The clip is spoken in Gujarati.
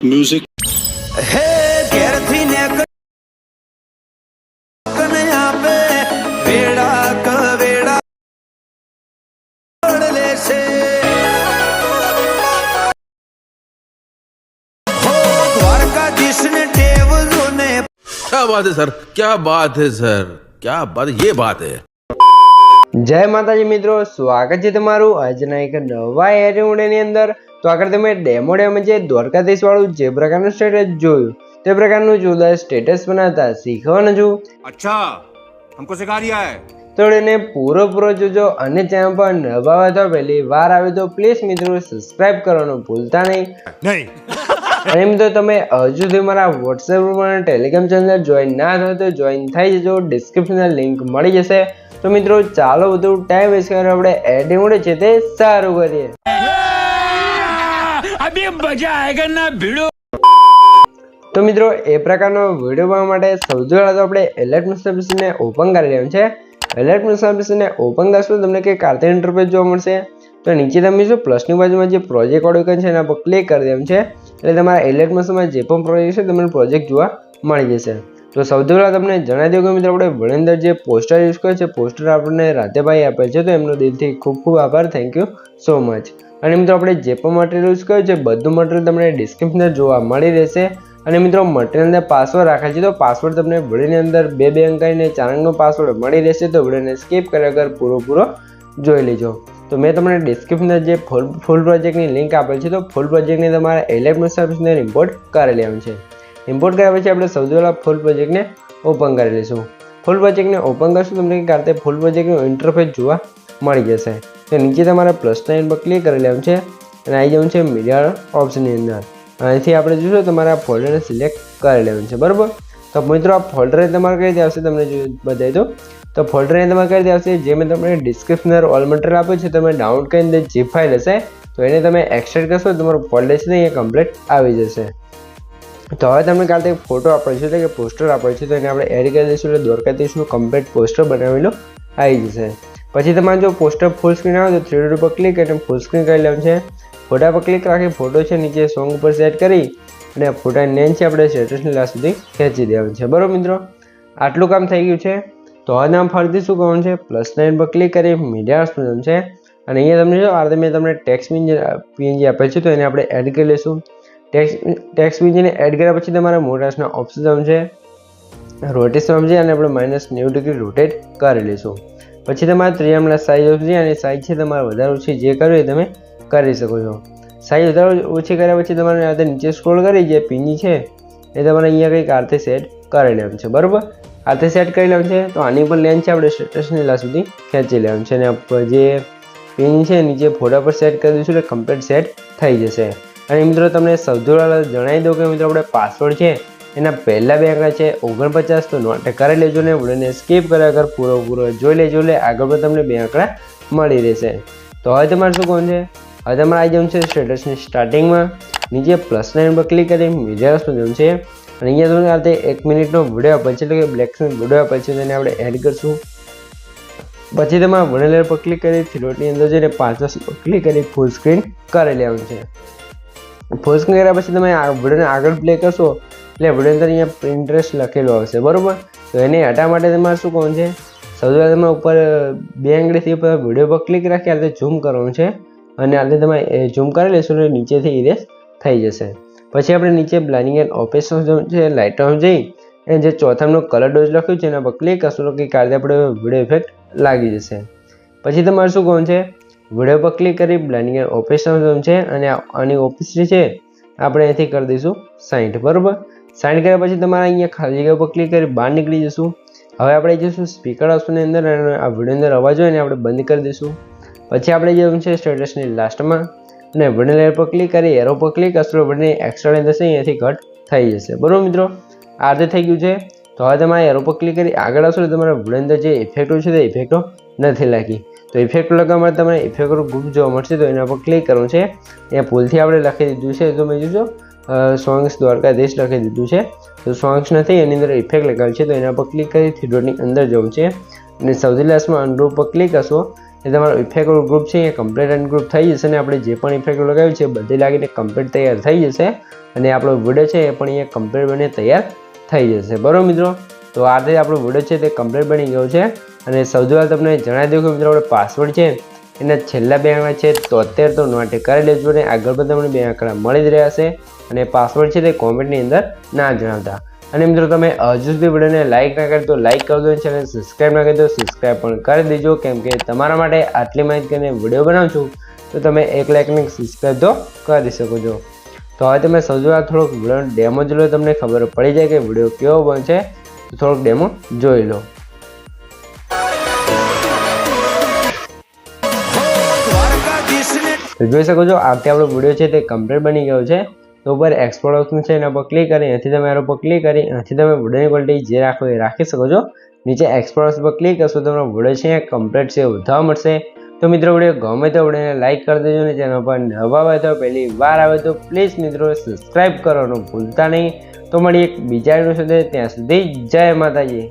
म्यूजिक હે ઘેરથી ને કનૈયા પે વેડા કવેડા પડ લેશે હો દ્વારકાધીશ ને ટેવ જોને क्या बात है सर, क्या बात है सर, क्या बात, ये बात है। જય માતાજી મિત્રો, સ્વાગત છે તમારું આજના એક નવા એરિયોની અંદર। તો આગળ તમે ડેમોમાં જે દ્વારકાધીશ વાળું જે પ્રકારનું સ્ટેટસ જોયું તે પ્રકારનું જોરદાર સ્ટેટસ બનાવતા શીખવાનું છું। अच्छा हमको सिखा रिया है। તો એને પૂરો જોજો અને ચેનલ પર નવા હોય તો પહેલી વાર આવે તો પ્લીઝ મિત્રો સબસ્ક્રાઇબ કરવાનું ભૂલતા નહીં। અને મિત્રો તમે હજુ સુધી મારા વોટ્સએપ ગ્રુપ અને ટેલિગ્રામ ચેનલ જોઈન ના થયો તો જોઈન થઈ જજો, ડિસ્ક્રિપ્શનમાં લિંક મળી જશે। તો મિત્રો ચાલો બધું ટાઈમ વેસ્ટ કરીને આપણે એડિંગ છે તે સારું કરીએ। તો મિત્રો એ પ્રકારનો વિડીયો બનાવવા માટે સૌથી પહેલા તો આપણે એલર્ટ સર્વિસને ઓપન કરી લેવાનું છે। એલર્ટ સર્વિસને ઓપન કરશો તમને કંઈક આર્થિક ઇન્ટરફેસ જોવા મળશે। તો નીચે તમે જો પ્લસની બાજુમાં જે પ્રોજેક્ટ વાળું આઇકન છે એના પર ક્લિક કરી દેવાનું છે, એટલે તમારા એલર્ટ મશીનમાં જે પણ પ્રોજેક્ટ છે તમને પ્રોજેક્ટ જોવા મળી જશે। તો સૌથી પહેલાં તમને જણાવી દઉં કે મિત્રો આપણે વિડીયોની અંદર જે પોસ્ટર યુઝ કર્યો છે, પોસ્ટર આપણને રાતેભાઈ આપેલ છે, તો એમનો દિલથી ખૂબ ખૂબ આભાર, થેન્ક યુ સો મચ। અને મિત્રો આપણે જે પણ મટીરિયલ યુઝ કર્યું છે બધું મટીરિયલ તમને ડિસ્ક્રિપ્શનમાં જોવા મળી રહેશે। અને મિત્રો મટીરિયલ અંદર પાસવર્ડ રાખેલ છે, તો પાસવર્ડ તમને વિડીયોની અંદર 2 અંક અને 4 અંકનો પાસવર્ડ મળી રહેશે। તો વિડીયોને સ્કીપ કર્યા વગર પૂરો જોઈ લેજો। તો મેં તમને ડિસ્ક્રિપ્શનમાં જે ફૂલ પ્રોજેક્ટની લિંક આપેલ છે, તો ફૂલ પ્રોજેક્ટને તમારે એલર્ટ સર્વિસને ઇમ્પોર્ટ કરી લેવાનું છે। ઇમ્પોર્ટ કર્યા પછી આપણે સૌથી પહેલાં ફૂલ પ્રોજેક્ટને ઓપન કરી લઈશું। ફૂલ પ્રોજેક્ટને ઓપન કરશું તમને કારતે ફૂલ પ્રોજેક્ટનું ઇન્ટરફેસ જોવા મળી જશે। તો નીચે તમારે પ્લસ સાઇન પર ક્લિક કરી લેવાનું છે અને આવી જવાનું છે મીડિયા ઓપ્શનની અંદર। અહીંથી આપણે જોઈશું તમારે આ ફોલ્ડરને સિલેક્ટ કરી લેવાનું છે, બરાબર। તો મિત્રો આ ફોલ્ડર તમારે કઈ રીતે આવશે તમને બતાવી દો। તો ફોલ્ડરને તમારે કઈ રીતે આવશે, જે મેં તમને ડિસ્ક્રિપ્શનર ઓલ મટીરિયલ આપ્યું છે તમે ડાઉનલોડ કરીને જે ફાઇલ હશે તો એને તમે એક્સટ્રેક્ટ કરશો તમારું ફોલ્ડર છે અહીંયા કમ્પ્લીટ આવી જશે। તો હવે તમને કાલે ફોટો આપેલ છે એટલે કે પોસ્ટર આપેલ છે, તો એને આપણે એડ કરી દઈશું એટલે દ્વારકાધીશનું કમ્પ્લીટ પોસ્ટર બનાવેલું આવી જશે। પછી તમારે જો પોસ્ટર ફૂલ સ્ક્રીન આવે તો 3 ડોટ પર ક્લિક કરીને ફૂલ સ્ક્રીન કરી લેવાનું છે। ફોટા પર ક્લિક રાખી ફોટો છે નીચે સોંગ ઉપર સેટ કરી અને ફોટાની નેમ છે આપણે સ્ટેટસની લાસ્ટ સુધી ખેંચી દેવાનું છે, બરાબર મિત્રો। આટલું કામ થઈ ગયું છે। તો હવે નામ ફરીથી શું કરવાનું છે, +9 પર ક્લિક કરી મીડિયા ઓપ્શન છે અને અહીંયા તમને જો આ મેં તમને ટેક્સ્ટ પીએનજી આપેલ છે તો એને આપણે એડ કરી લઈશું। ટેક્સ્ટ પીએનજીને એડ કર્યા પછી તમારે મોટાસના ઓપ્શન છે, રોટેશન છે અને આપણે -90 ડિગ્રી રોટેટ કરી લઈશું। પછી તમારે ત્રિયામના સાઈઝ છે અને સાઈઝ છે તમારે વધારે ઓછી જે કરવું એ તમે કરી શકો છો। સાઈઝ વધારે ઓછી કર્યા પછી તમારે આ નીચે સ્ક્રોલ કરી જે પીની છે એ તમારે અહીંયા કંઈક આરતે સેટ કરી લેવાનું છે, બરાબર। આરતે સેટ કરી લેવાનું છે। તો આની પર લેન્થ છે આપણે સ્ટેટસની લાસ્ટ સુધી ખેંચી લેવાનું છે અને જે પિન છે નીચે ફોટા પર સેટ કરી દઈશું એટલે કમ્પ્લીટ સેટ થઈ જશે। અને મિત્રો તમને સૌથી પહેલાં જણાવી દઉં કે મિત્રો આપણે પાસવર્ડ છે એના પહેલા 2 આંકડા છે 49, તો નોટ કરી લેજો ને વિડીયોને સ્કીપ કર્યા વગર પૂરો જોઈ લેજો એટલે આગળ પણ તમને 2 આંકડા મળી રહેશે। તો હવે તમારે શું કરવાનું છે, હવે તમારે આવી જવાનું છે સ્ટેટસની સ્ટાર્ટિંગમાં નીચે +9 પર ક્લિક કરી મીડિયા પર જવાનું છે અને અહીંયા તમને આ 1 મિનિટનો વિડીયો આપેલ છે એટલે કે બ્લેક સ્ક્રીન વિડીયો આપેલ છે તેને આપણે એડ કરશું। પછી તમારે વિડીયો પર ક્લિક કરી થ્રીડોટની અંદર જઈને 5 પર ક્લિક કરી ફૂલ સ્ક્રીન કરી લેવાનું છે। ફૂલ સ્ક્રીન કર્યા પછી તમે આ વિડીયોને આગળ પ્લે કરશો એટલે વિડીયો અંદર અહીંયા પ્રિન્ટરેસ્ટ લખેલું આવશે, બરાબર। તો એને હટાવવા માટે તમારે શું કરવાનું છે, સૌથી પહેલાં તમારે ઉપર 2 આંગળીથી ઉપર વિડીયો પર ક્લિક રાખી આ રીતે ઝૂમ કરવાનું છે અને આ રીતે તમે ઝૂમ કરી લેશો એટલે નીચેથી ઇરેઝ થઈ જશે। પછી આપણે નીચે બ્લાઇન્ડિંગ એન્ડ ઓપેશન છે લાઇટમાં જઈ અને જે ચોથાનો કલર ડોઝ લખ્યું છે એના પર ક્લિક કરશો કે કાલે આપણે વિડીયો ઇફેક્ટ લાગી જશે। પછી તમારે શું કરવાનું છે, વિડીયો પર ક્લિક કરી બ્લાઇન્ડિંગ એન્ડ ઓપેશન છે અને આની ઓપેસિટી છે આપણે અહીંથી કરી દઈશું 60, બરાબર। 60 કર્યા પછી તમારે અહીંયા ખાલી જગ્યા પર ક્લિક કરી બહાર નીકળી જશું। હવે આપણે જઈશું સ્પીકર ઓપ્શનની અંદર અને આ વિડીયો અંદર અવાજ હોય ને આપણે બંધ કરી દઈશું। પછી આપણે જવાનું છે સ્ટેટસની લાસ્ટમાં અને વિડીયો લેયર પર ક્લિક કરી એરો પર ક્લિક કરશો વિડીયોની એક્સ્ટ્રા લેન્થ હશે અહીંયાથી કટ થઈ જશે, બરાબર મિત્રો। આ રીતે થઈ ગયું છે। તો હવે તમારે એરો પર ક્લિક કરી આગળ આવશો એટલે તમારા વિડીયો અંદર જે ઇફેક્ટો છે તે ઇફેક્ટો નથી લાગી। તો ઇફેક્ટ લગાવવા માટે તમને ઇફેક્ટો ગ્રુપ જોવા મળશે તો એના પર ક્લિક કરવાનું છે। અહીંયા ભૂલથી આપણે લખી દીધું છે તો મેં જોજો સોંગ્સ દ્વારકાધીશ લખી દીધું છે, તો સોંગ્સ નથી એની અંદર ઇફેક્ટ લગાવ્યું છે તો એના પર ક્લિક કરી થ્રી ડોટની અંદર જવું છે અને સૌથી લાસ્ટમાં અનગ્રુપ પર ક્લિક કરશો એ તમારું ઇફેક્ટ ગ્રુપ છે એ કમ્પ્લીટ એન્ડ ગ્રુપ થઈ જશે અને આપણે જે પણ ઇફેક્ટ લગાવ્યું છે બધી લાગીને કમ્પ્લીટ તૈયાર થઈ જશે અને આપણો વિડીયો છે એ પણ અહીંયા કમ્પ્લીટ બની તૈયાર થઈ જશે. બરાબર મિત્રો, તો આ રીતે આપણો વિડીયો છે તે કમ્પ્લીટ બની ગયો છે. અને સૌથી પહેલાં તમને જણાવી દઉં કે મિત્રો આપણે પાસવર્ડ છે એના છેલ્લા 2 આંકડા છે 73 તો નોટ કરી લેજો અને આગળ પણ તમને 2 આંકડા મળી જ રહ્યા છે. અને પાસવર્ડ છે તે કોમેન્ટની અંદર ના જણાવતા. અને મિત્રો તમે હજુ સુધી વિડીયોને લાઇક ના કરી તો લાઇક કરી દો, ચેનલ સબસ્ક્રાઈબ ના કરી તો સબસ્ક્રાઈબ પણ કરી દેજો, કેમ કે તમારા માટે આટલી માહિતી કરીને વિડીયો બનાવું છું તો તમે 1 લાઇકને સબસ્ક્રાઈબ તો કરી શકો છો. તો હવે તમે સૌથી પહેલાં થોડોક વિડીયોનો ડેમો જોઈ લો, તમને ખબર પડી જાય કે વિડીયો કેવો બનશે. તો થોડોક ડેમો જોઈ લો. જોઈ શકો છો આ આપણો વિડીયો છે તે કમ્પ્લીટ બની ગયો છે. તો ઉપર એક્સપોર્ટ ઓપ્શન છે એના પર ક્લિક કરી અહીંથી તમે એના પર ક્લિક કરી અહીંથી તમે વિડીયોની ક્વોલિટી જે રાખો એ રાખી શકો છો. નીચે એક્સપોર્ટ ઓપ્શન પર ક્લિક કરશો તો તમારો વિડીયો છે કમ્પ્લીટ છે વધવા મળશે. તો મિત્રો વિડીયો ગમે તો વિડીયોને લાઇક કરી દેજો અને ચેનલ પર નવા આવે તો પહેલી વાર આવે તો પ્લીઝ મિત્રો સબસ્ક્રાઈબ કરવાનું ભૂલતા નહીં. તો મળી એક બીજા વિડીયો સાથે, ત્યાં સુધી જય માતાજી.